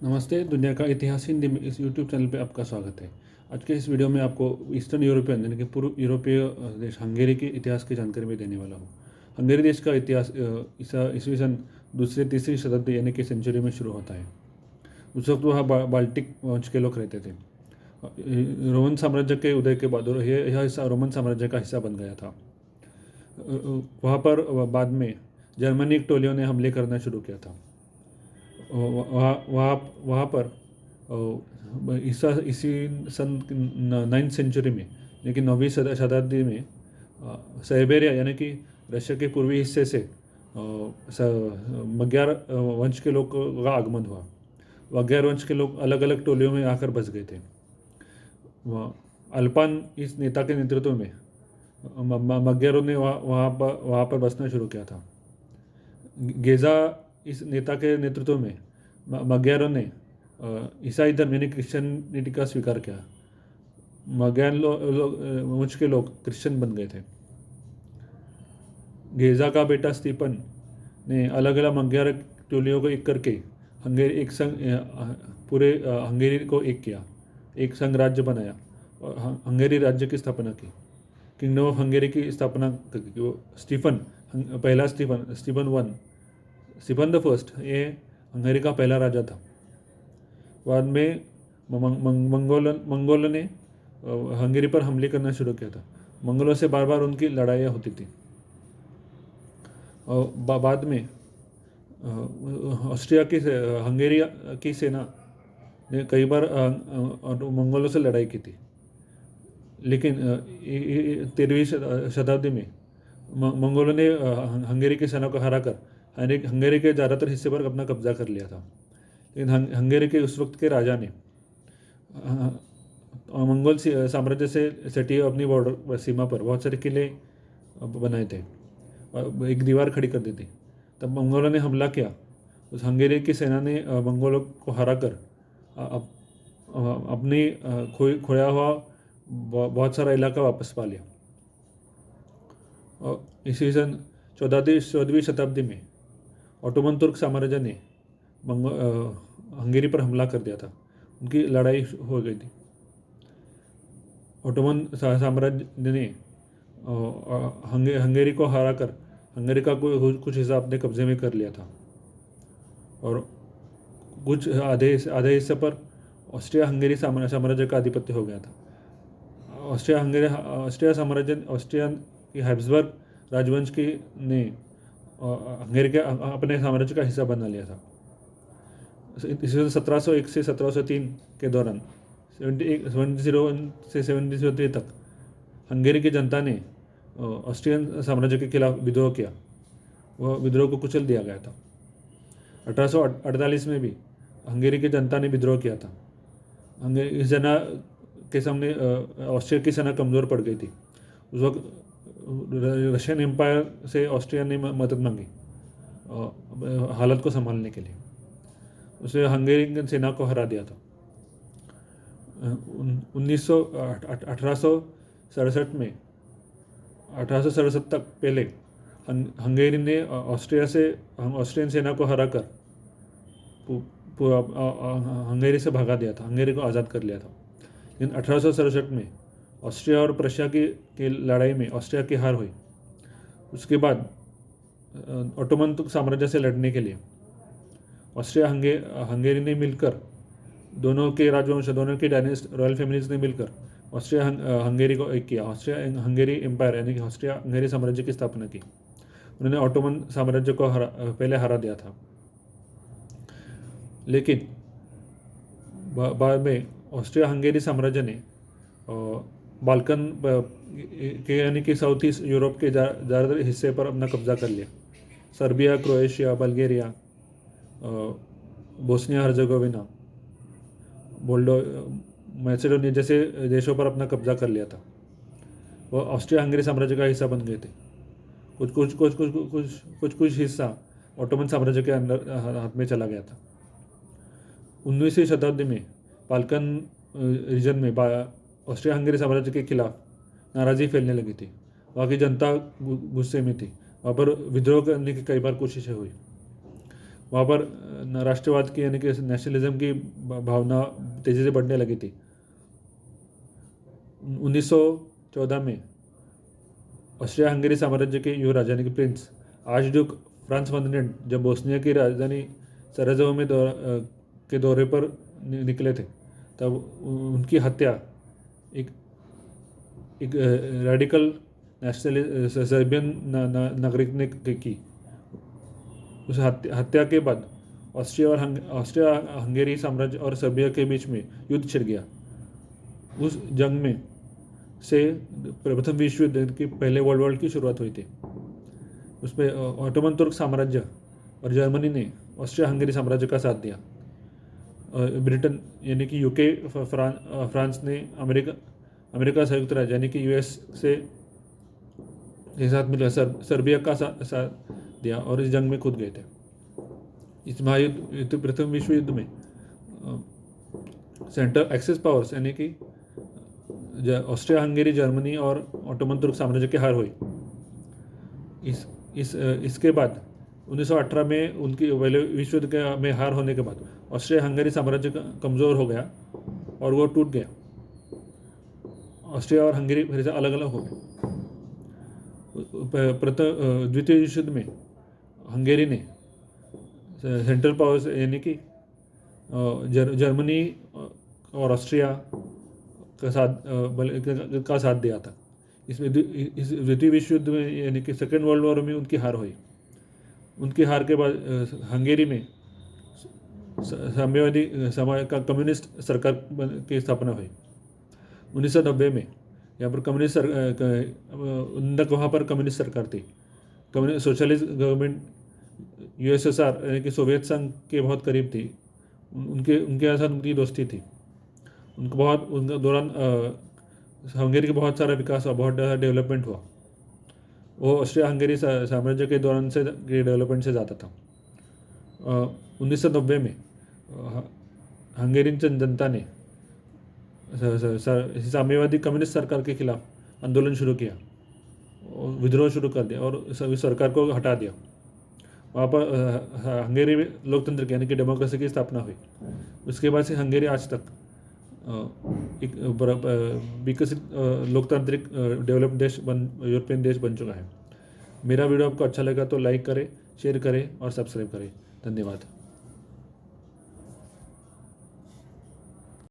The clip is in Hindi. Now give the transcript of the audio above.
नमस्ते। दुनिया का इतिहास हिंदी में इस यूट्यूब चैनल पे आपका स्वागत है। आज के इस वीडियो में आपको ईस्टर्न यूरोपियन यानी कि पूर्व यूरोपीय देश हंगेरी के इतिहास की जानकारी मैं देने वाला हूँ। हंगेरी देश का इतिहास ईस्वी सन दूसरी तीसरी शताब्दी यानी कि सेंचुरी में शुरू होता है। उस वक्त वहाँ बाल्टिक वंश के लोग रहते थे। रोमन साम्राज्य के उदय के बाद यह हिस्सा रोमन साम्राज्य का हिस्सा बन गया था। वहाँ पर बाद में जर्मनी टोलियों ने हमले करना शुरू किया था। वहाँ वहाँ वहाँ पर इसी सन 9वीं सेंचुरी में लेकिन 9वीं शताब्दी में साइबेरिया यानी कि रशिया के पूर्वी हिस्से से मग्यार वंश के लोग का आगमन हुआ। मग्यार वंश के लोग अलग अलग टोलियों में आकर बस गए थे। अल्पान इस नेता के नेतृत्व में मग्यारों ने वहाँ पर बसना शुरू किया था। गेजा इस नेता के नेतृत्व में मग्यारों ने ईसाई धर्म यानी क्रिश्चियनिटी का स्वीकार किया। मग्यार वंश के लोग क्रिश्चियन बन गए थे। गेजा का बेटा स्टीफन ने अलग अलग मग्यार टोलियों को एक करके हंगेरी एक संघ पूरे हंगेरी को एक किया, एक संघ राज्य बनाया और हंगेरी राज्य की स्थापना की। किंगडम ऑफ हंगेरी की स्थापना की। स्टीफन पहला Stephen one Stephen the first ये हंगेरी का पहला राजा था। बाद में मंगोलों ने हंगेरी पर हमले करना शुरू किया था। मंगोलों से बार बार उनकी लड़ाइयाँ होती थी। और बाद में ऑस्ट्रिया की हंगेरी की सेना ने कई बार मंगोलों से लड़ाई की थी। लेकिन 13वीं शताब्दी में मंगोलों ने हंगेरी की सेना को हराकर हंगेरी के ज़्यादातर हिस्से पर अपना कब्जा कर लिया था। लेकिन हंगेरी के उस वक्त के राजा ने मंगोल साम्राज्य से सटी अपनी बॉर्डर सीमा पर बहुत सारे किले बनाए थे और एक दीवार खड़ी कर दी थी। तब मंगोलों ने हमला किया। उस हंगेरी की सेना ने मंगोलों को हराकर अपनी खोया हुआ बहुत सारा इलाका वापस पा लिया। और इसी सन 14वीं शताब्दी में ऑटोमन तुर्क साम्राज्य ने हंगेरी पर हमला कर दिया था। उनकी लड़ाई हो गई थी। ऑटोमन साम्राज्य ने हंगेरी को हराकर हंगेरी का कुछ हिस्सा अपने कब्जे में कर लिया था और कुछ आधे हिस्से पर ऑस्ट्रिया हंगेरी साम्राज्य का आधिपत्य हो गया था। ऑस्ट्रिया की हैब्सबर्ग राजवंश की ने हंगेरी के अपने साम्राज्य का हिस्सा बना लिया था। ईस्वी 1701 से 1703 के दौरान 1701 से 1703 तक हंगेरी की जनता ने ऑस्ट्रियन साम्राज्य के खिलाफ विद्रोह किया। वह विद्रोह को कुचल दिया गया था। 1848 में भी हंगेरी की जनता ने विद्रोह किया था। हंगेरी सेना के सामने ऑस्ट्रिया की सेना कमज़ोर पड़ गई थी। उस वक्त रशियन एम्पायर से ऑस्ट्रिया ने मदद मांगी हालत को संभालने के लिए। उसे हंगेरियन सेना को हरा दिया था। 1867 में 1867 तक पहले हंगेरी ने ऑस्ट्रियन सेना को हराकर हंगेरी से भगा दिया था, हंगेरी को आज़ाद कर लिया था। लेकिन 1867 में ऑस्ट्रिया और प्रशिया की लड़ाई में ऑस्ट्रिया की हार हुई। उसके बाद ऑटोमन साम्राज्य से लड़ने के लिए ऑस्ट्रिया हंगेरी ने मिलकर दोनों के राजवंश दोनों की डायनेस्ट रॉयल फैमिलीज ने मिलकर ऑस्ट्रिया हंगेरी को एक किया। ऑस्ट्रिया हंगेरी एम्पायर यानी कि ऑस्ट्रिया हंगेरी साम्राज्य की स्थापना की। उन्होंने ऑटोमन साम्राज्य को पहले हरा दिया था। लेकिन बाद में ऑस्ट्रिया हंगेरी साम्राज्य ने बाल्कन के यानी कि साउथ ईस्ट यूरोप के ज़्यादातर हिस्से पर अपना कब्जा कर लिया। Serbia, Croatia, Bulgaria, Bosnia Herzegovina, Macedonia जैसे देशों पर अपना कब्जा कर लिया था। वह ऑस्ट्रिया हंगेरी साम्राज्य का हिस्सा बन गए थे। कुछ हिस्सा ऑटोमन साम्राज्य के अंदर हाथ में चला गया था। 19वीं शताब्दी में बाल्कन रीजन में ऑस्ट्रिया हंगेरी साम्राज्य के खिलाफ नाराज़गी फैलने लगी थी। वहाँ की जनता गुस्से में थी। वहाँ पर विद्रोह करने की कई बार कोशिशें हुई। वहाँ पर राष्ट्रवाद की यानी कि नेशनलिज्म की भावना तेज़ी से बढ़ने लगी थी। 1914 में ऑस्ट्रिया हंगेरी साम्राज्य के युवराज यानी कि प्रिंस आर्चड्यूक फ्रांस फर्डिनेंड जब बोस्निया की राजधानी सराजेवो में के दौरे पर निकले थे, तब उनकी हत्या एक एक रेडिकल नेशनल सर्बियन नागरिक ने की। उस हत्या के बाद ऑस्ट्रिया हंगेरी साम्राज्य और सर्बिया के बीच में युद्ध छिड़ गया। उस जंग में से प्रथम विश्व युद्ध की पहले वर्ल्ड वॉर की शुरुआत हुई थी। उसमें ऑटोमन तुर्क साम्राज्य और जर्मनी ने ऑस्ट्रिया हंगेरी साम्राज्य का साथ दिया। ब्रिटेन यानी कि यूके फ्रांस ने अमेरिका संयुक्त राज्य यानी कि यूएस से के साथ मिलकर सर्बिया का साथ दिया और इस जंग में कूद गए थे। इस महायुद्ध प्रथम विश्व युद्ध में सेंट्रल एक्सेस पावर्स यानी कि ऑस्ट्रिया हंगेरी जर्मनी और ऑटोमन तुर्क साम्राज्य की हार हुई। इसके बाद 1918 में उनकी पहले विश्व युद्ध में हार होने के बाद ऑस्ट्रिया हंगेरी साम्राज्य कमज़ोर हो गया और वो टूट गया। ऑस्ट्रिया और हंगेरी फिर से अलग अलग हो गए। द्वितीय विश्व युद्ध में हंगेरी ने सेंट्रल पावर्स यानी कि जर्मनी और ऑस्ट्रिया का साथ दिया था। इसमें इस द्वितीय विश्व युद्ध में यानी कि सेकेंड वर्ल्ड वॉर में उनकी हार हुई। उनकी हार के बाद हंगेरी में साम्यवादी समाज का कम्युनिस्ट सरकार की स्थापना हुई। 1990 में यहाँ पर वहाँ पर कम्युनिस्ट सरकार थी। सोशलिस्ट गवर्नमेंट यूएसएसआर यानी कि सोवियत संघ के बहुत करीब थी। उनके साथ उनकी दोस्ती थी। उनके दौरान हंगेरी का बहुत सारा विकास हुआ, बहुत ज़्यादा डेवलपमेंट हुआ। वो ऑस्ट्रिया हंगेरी साम्राज्य के दौरान से डेवलपमेंट से ज़्यादा था। 1990 में हंगेरियन जनता ने साम्यवादी कम्युनिस्ट सरकार के खिलाफ आंदोलन शुरू किया, विद्रोह शुरू कर दिया और सरकार को हटा दिया। वहाँ पर हंगेरी में लोकतंत्र की यानी कि डेमोक्रेसी की स्थापना हुई। उसके बाद से हंगेरी आज तक एक विकसित लोकतांत्रिक डेवलप्ड देश यूरोपियन देश बन चुका है। मेरा वीडियो आपको अच्छा लगा तो लाइक करें, शेयर करें और सब्सक्राइब करें। धन्यवाद।